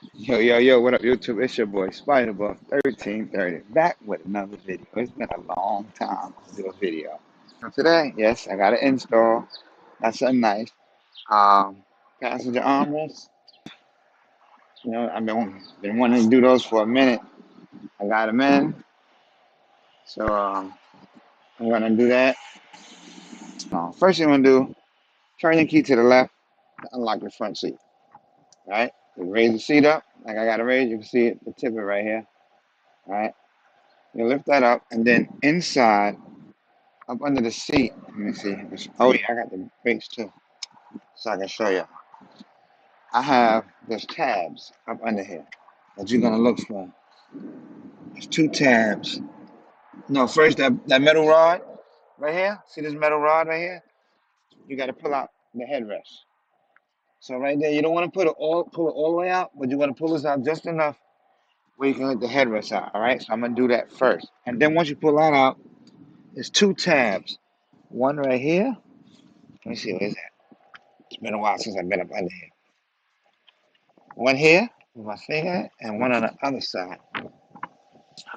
Yo, what up, YouTube? It's your boy Spider 1330 back with another video. It's been a long time to do a video. So today, yes, I got an install. That's something nice. Um, Passenger armrests. I've been wanting to do those for a minute. I got them in, so I'm gonna do that. First thing I'm gonna do, turn your key to the left to unlock the front seat. Right? You raise the seat up, like I got it raised. You can see it, the tip it right here. All right? You lift that up, and then inside. Up under the seat, let me see. Oh yeah, I got the brakes too, so I can show you. I have there's tabs up under here that you're gonna look for. There's two tabs. No, first that metal rod right here. See this metal rod right here? You got to pull out the headrest. So right there, you don't want to pull it all the way out, but you want to pull this out just enough where you can let the headrest out. All right, so I'm gonna do that first, and then once you pull that out, there's two tabs. One right here. Let me see, where is that? It's been a while since I've been up under here. One here with my finger and one on the other side. I'm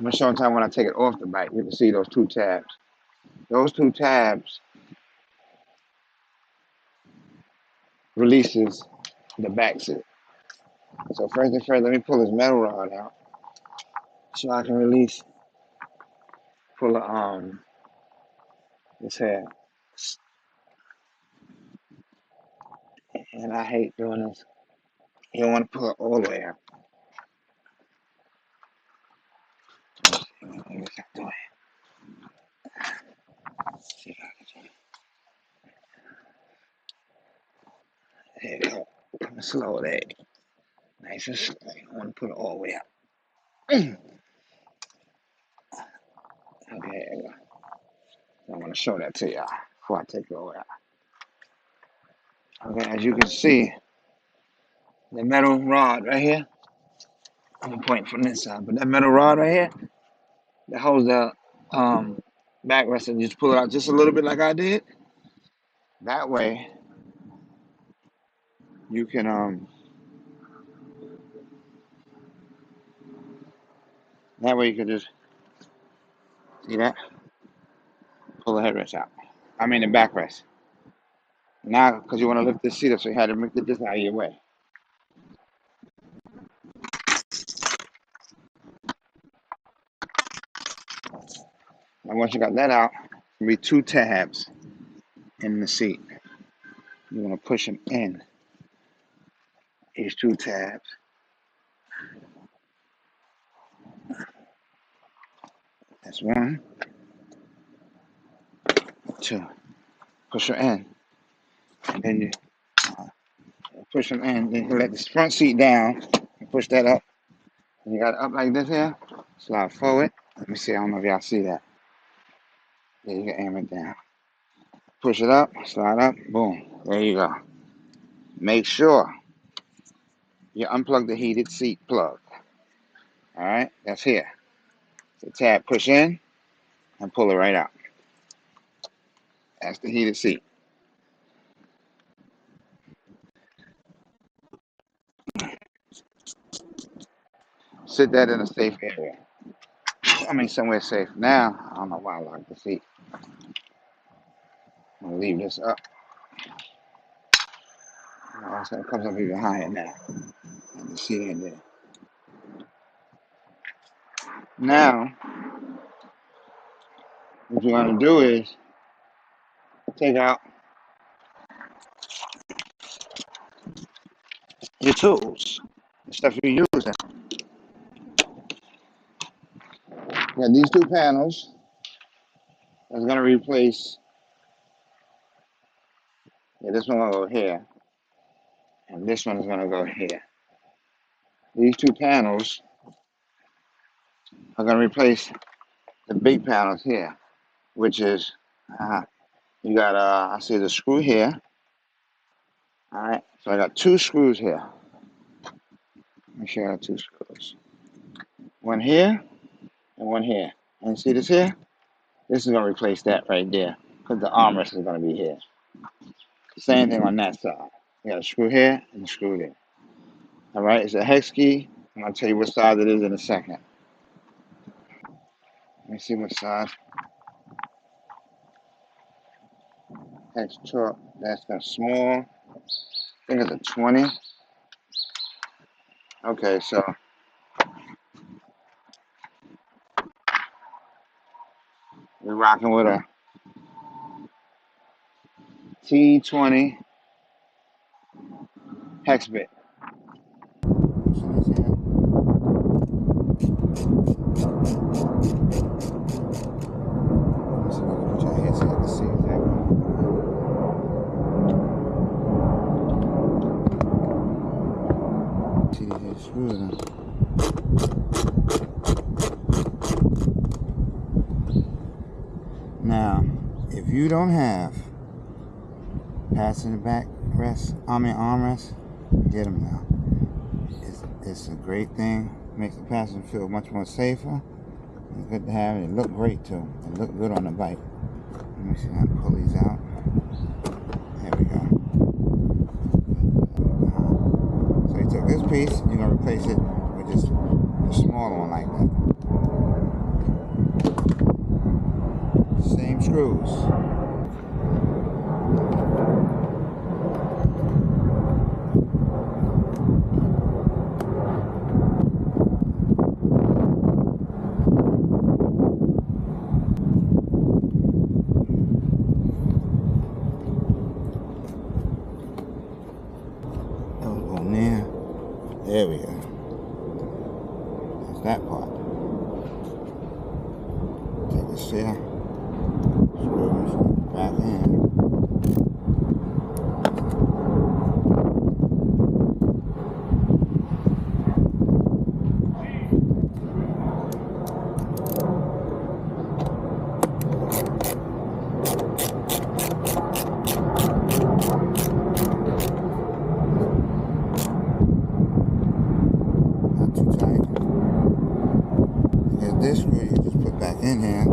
gonna show you time when I take it off the bike. You can see those two tabs. Those two tabs releases the back seat. So first thing first, let me pull this metal rod out so I can pull this head. And I hate doing this. You don't want to pull it all the way out. There you go. Slow there. Nice and slow. You don't want to put it all the way out. Okay, there you go. I want to show that to y'all before I take it all out. Okay, as you can see, the metal rod right here. I'm gonna point from this side, but that metal rod right here that holds the backrest, and just pull it out just a little bit like I did. That way, you can just see that, pull the headrest out. I mean the backrest. Now, because you want to lift this seat up, so you had to make this out of your way. And once you got that out, there'll be two tabs in the seat. You want to push them in. These two tabs. That's one, two. Push them in, and then you push them in. Then you let this front seat down and push that up. And you got it up like this here. Slide forward. Let me see. I don't know if y'all see that. There you can aim it down. Push it up. Slide up. Boom. There you go. Make sure you unplug the heated seat plug. All right. That's here. The tab. Push in and pull it right out. That's the heated seat. Sit that in a safe area. I mean, somewhere safe. Now, I don't know why I locked the seat. I'm going to leave this up. Oh, it's going to come up even higher now. Let me see that there. Now, what you're going to do is take out your tools, the stuff you're using. You got these two panels that's going to replace, this one will go here, and this one is going to go here. These two panels are going to replace the big panels here, which is, you got, I see the screw here. All right, so I got two screws here. Make sure I got two screws. One here and one here. And see this here? This is going to replace that right there because the armrest is going to be here. Same thing on that side. You got a screw here and a screw there. Alright, it's a hex key. I'm going to tell you what size it is in a second. Let me see what size. Hex torque, that's the small. I think it's a 20. Okay, so we're rocking with a T20 hex bit. Now, if you don't have passenger armrests, get them now. It's a great thing. Makes the passenger feel much more safer. It's good to have it. It look great too. It look good on the bike. Let me see how to pull these out. There we go. So you took this piece, you're gonna replace it with just a smaller one like that. Same screws. There we go. That's that part. Take this here, screws back in. This screw you just put back in here.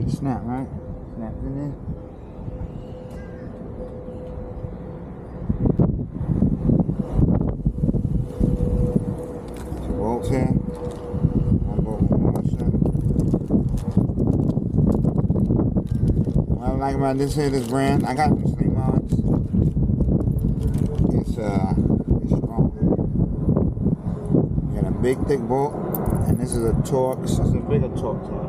Snap, right? Snap in there. Two bolts here. One bolt, one motion. What I like about this here, this brand, I got some sleep mods. It's strong. You got a big thick bolt, and this is a torque. This is a bigger torque here.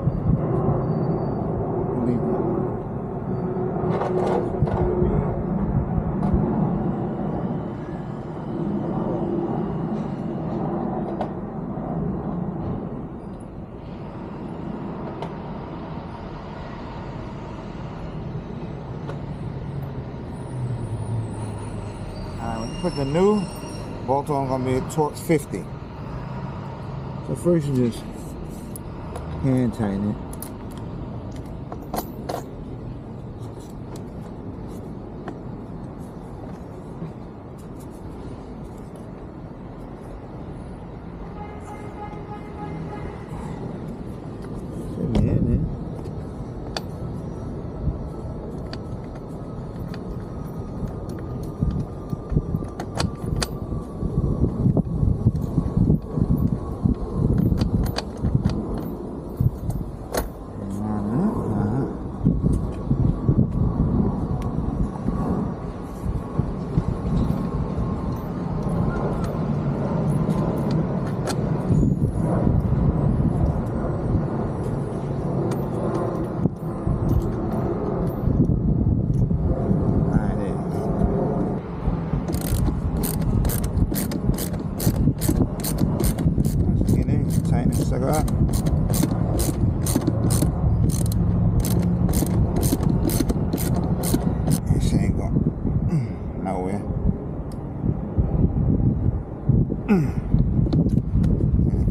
When you put the new bolt on, gonna be a torque 50. So first you just hand tighten it.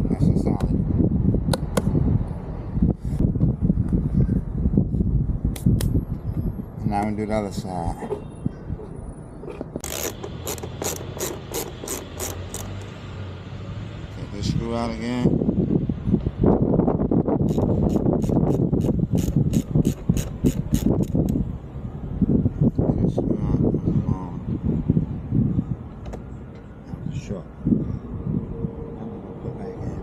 That's just solid. And now I'm gonna do the other side. Take this screw out again. Sure. Put back in.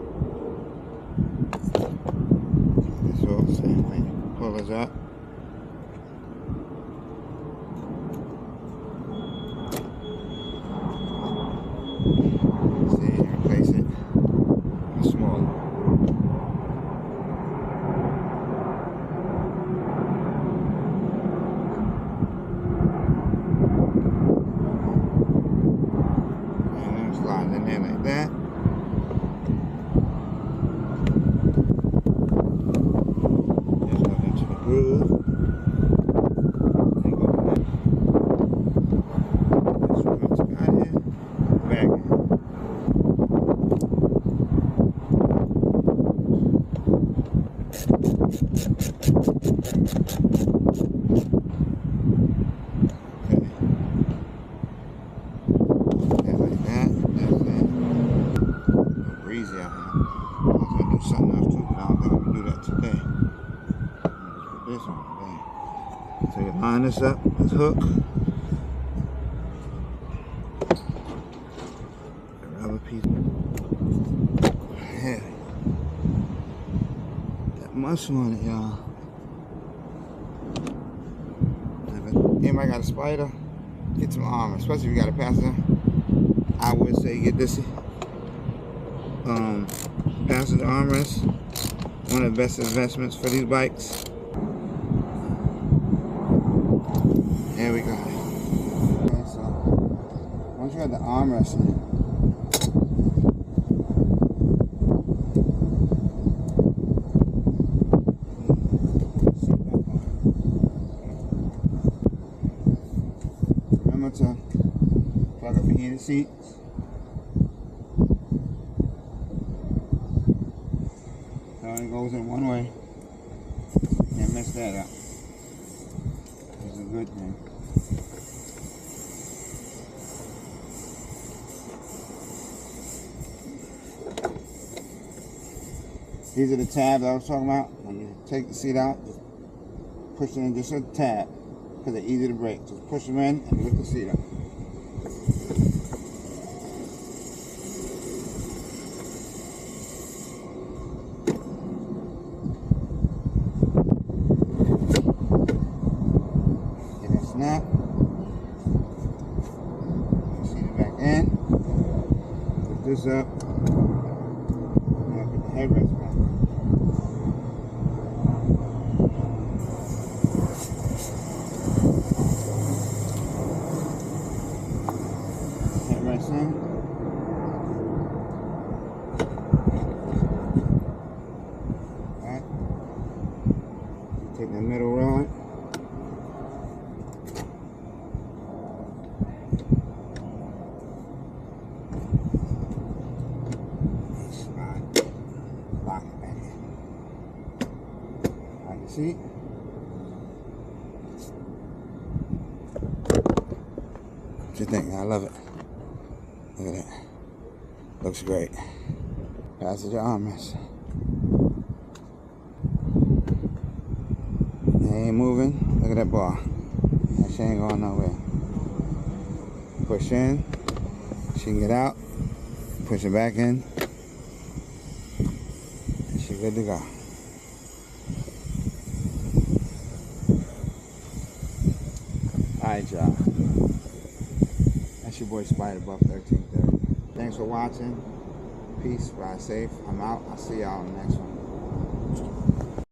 This all the same way. Pull this up. See, replace it. Smaller. Slide in there like that. Just go into the groove. And go to that. Just remember to get in. Back in. Breezy out here. I was gonna do something else too, but I don't think I'm gonna do that today. I'm gonna just put this on today. So you line this up, this hook. The rubber piece. Yeah. That muscle on it, y'all. Anybody got a Spyder? Get some armor, especially if you got a passenger. I would say get this. Passenger Armrests, one of the best investments for these bikes. There we go. Okay, so once you have the armrest in, remember to plug up your heated seat. It goes in one way. Can't mess that up. It's a good thing. These are the tabs I was talking about. When you take the seat out, just push it in just a tab because they're easy to break. Just push them in and lift the seat up. Snap. Seat it back in. Put this up. Now put the headrest back. Headrest in. Alright. Take the middle rod. Lock it back in. Like you see? What you think? I love it. Look at that. Looks great. Passenger armrest. It ain't moving. Look at that bar. That shit ain't going nowhere. Push in. She can get out. Push it back in. She's good to go. Alright, y'all. That's your boy Spyder Buff 1330. Thanks for watching. Peace. Ride safe. I'm out. I'll see y'all on the next one.